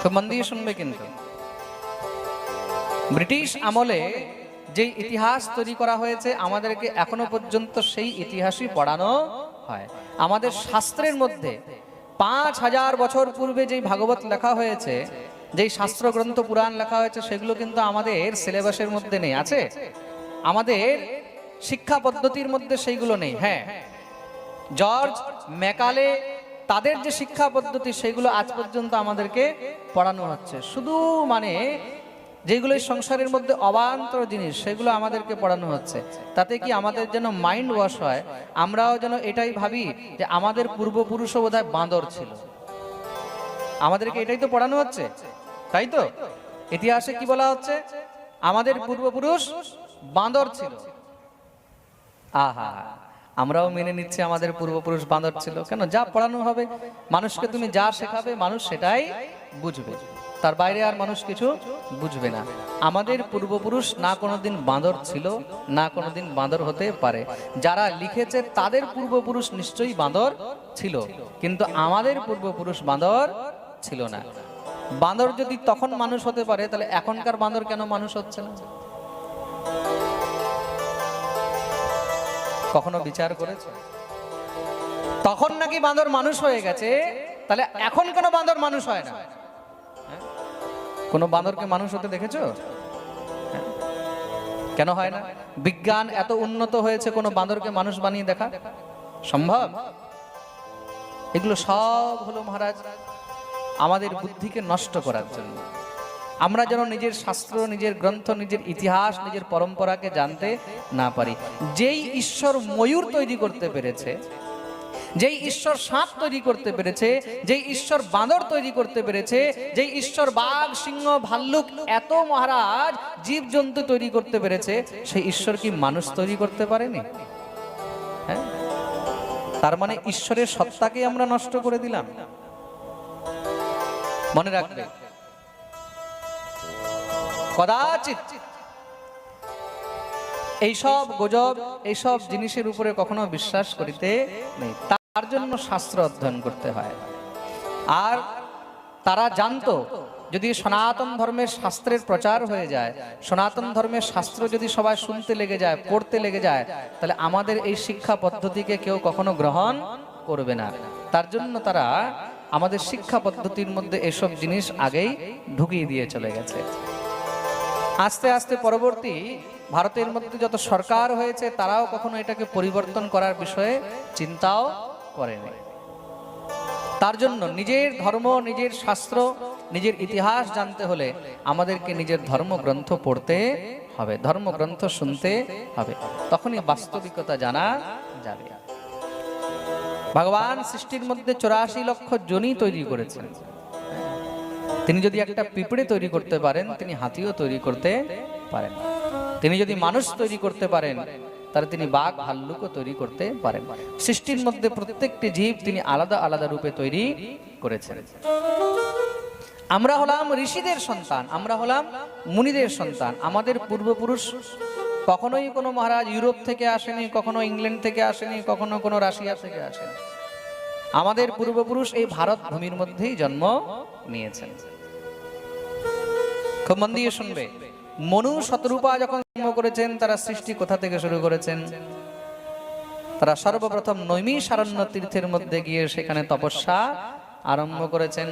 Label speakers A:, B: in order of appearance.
A: খুব মন দিয়ে শুনবে। কিন্তু ব্রিটিশ আমলে যে ইতিহাস তৈরি করা হয়েছে আমাদেরকে এখনো পর্যন্ত সেই ইতিহাসই পড়ানো হয়। আমাদের শাস্ত্রের মধ্যে 5000 বছর পূর্বে যেই ভাগবত লেখা হয়েছে, যেই শাস্ত্র গ্রন্থ পুরাণ লেখা হয়েছে, সেগুলো কিন্তু আমাদের সিলেবাসের মধ্যে নেই। আছে আমাদের শিক্ষা পদ্ধতির মধ্যে সেইগুলো নেই। হ্যাঁ, জর্জ ম্যাকালে তাদের যে শিক্ষা পদ্ধতি সেগুলো আজ পর্যন্ত আমাদেরকে পড়ানো হচ্ছে। শুধু মানে যেগুলো সংসারের মধ্যে অবান্তর জিনিস সেগুলো আমাদেরকে পড়ানো হচ্ছে। তাতে কি আমাদের যেন মাইন্ড ওয়াশ হয়, আমরাও যেন এটাই ভাবি যে আমাদের পূর্বপুরুষও বোধহয় বাঁদর ছিল। আমাদেরকে এটাই তো পড়ানো হচ্ছে, তাই তো? ইতিহাসে কি বলা হচ্ছে? আমাদের পূর্বপুরুষ বাঁদর ছিল। আহা, আমরাও মেনে নিচ্ছি আমাদের পূর্বপুরুষ বাঁদর ছিল। কেন? যা পড়ানো হবে মানুষকে, তুমি যা শেখাবে মানুষ সেটাই বুঝবে, তার বাইরে আর মানুষ কিছু বুঝবে না। আমাদের পূর্বপুরুষ না কোনোদিন বাঁদর ছিল, না কোনোদিন বাঁদর হতে পারে। যারা লিখেছে তাদের পূর্বপুরুষ নিশ্চয়ই বাঁদর ছিল, কিন্তু আমাদের পূর্বপুরুষ বাঁদর ছিল না। বাঁদর যদি তখন মানুষ হতে পারে, তাহলে এখনকার বাঁদর কেন মানুষ হচ্ছে না? কখনো বিচার করেছে? তখন নাকি বাঁদর মানুষ হয়ে গেছে, তাহলে এখন কেন বাঁদর মানুষ হয় না? কোন বাঁদরকে মানুষ হতে দেখেছো? কেন হয় না? বিজ্ঞান এত উন্নত হয়েছে, কোন বাঁদরকে মানুষ বানিয়ে দেখা সম্ভব? এগুলো সব হলো মহারাজ আমাদের বুদ্ধিকে নষ্ট করার জন্য। আমরা যেন নিজের শাস্ত্র, নিজের গ্রন্থ, নিজের ইতিহাস, নিজের পরম্পরাকে জানতে না পারি। যেই ঈশ্বর ময়ূর তৈরি করতে পেরেছে, যেই ঈশ্বর সাপ তৈরি করতে পেরেছে, যেই ঈশ্বর বাঁদর তৈরি করতে পেরেছে, যেই ঈশ্বর বাঘ, সিংহ, ভাল্লুক, এত মহারাজ জীবজন্তু তৈরি করতে পেরেছে, সেই ঈশ্বর কি মানুষ তৈরি করতে পারেনি? হ্যাঁ, তার মানে ঈশ্বরের সত্তাকে আমরা নষ্ট করে দিলাম। মনে রাখবে, কদাচিৎ এইসব গুজব, এইসব জিনিসের উপরে কখনো বিশ্বাস করিতে নেই। তার জন্য শাস্ত্র অধ্যয়ন করতে হয়। আর তারা জানতো, যদি সনাতন ধর্মের শাস্ত্রের প্রচার হয়ে যায়, সনাতন ধর্মের শাস্ত্র যদি সবাই শুনতে লেগে যায়, পড়তে লেগে যায়, তাহলে আমাদের এই শিক্ষা পদ্ধতিকে কেউ কখনো গ্রহণ করবে না। তার জন্য তারা আমাদের শিক্ষা পদ্ধতির মধ্যে এসব জিনিস আগেই ঢুকিয়ে দিয়ে চলে গেছে। আস্তে আস্তে পরবর্তী ভারতের মধ্যে যত সরকার হয়েছে, তারাও কখনো এটাকে পরিবর্তন করার বিষয়ে চিন্তাও করেনি। তার জন্য নিজের ধর্ম, নিজের শাস্ত্র, নিজের ইতিহাস জানতে হলে আমাদেরকে নিজের ধর্মগ্রন্থ পড়তে হবে, ধর্মগ্রন্থ শুনতে হবে, তখনই বাস্তবিকতা জানা যাবে। ভগবান সৃষ্টির মধ্যে 84 লক্ষ যোনি তৈরি করেছেন। তিনি যদি একটা পিঁপড়ে তৈরি করতে পারেন, তিনি হাতিও তৈরি করতে পারেন। তিনি যদি মানুষ তৈরি করতে পারেন, তাহলে তিনি বাঘ, ভাল্লুকও তৈরি করতে পারেন। সৃষ্টির মধ্যে প্রত্যেকটি জীব তিনি আলাদা আলাদা রূপে তৈরি করেছেন। আমরা হলাম ঋষিদের সন্তান, আমরা হলাম মুনিদের সন্তান। আমাদের পূর্বপুরুষ কখনোই কোনো মহারাজ ইউরোপ থেকে আসেনি, কখনো ইংল্যান্ড থেকে আসেনি, কখনো কোনো রাশিয়া থেকে আসেনি। আমাদের পূর্বপুরুষ এই ভারত ভূমির মধ্যেই জন্ম নিয়েছেন। খুব মন দিয়ে শুনবে। মনু শতরূপা যখন জন্ম করেছেন, তারা সৃষ্টি কোথা থেকে শুরু করেছেন? তারা সর্বপ্রথম নৈমিষারণ্য তীর্থের মধ্যে গিয়ে সেখানে তপস্যা আরম্ভ করেছেন।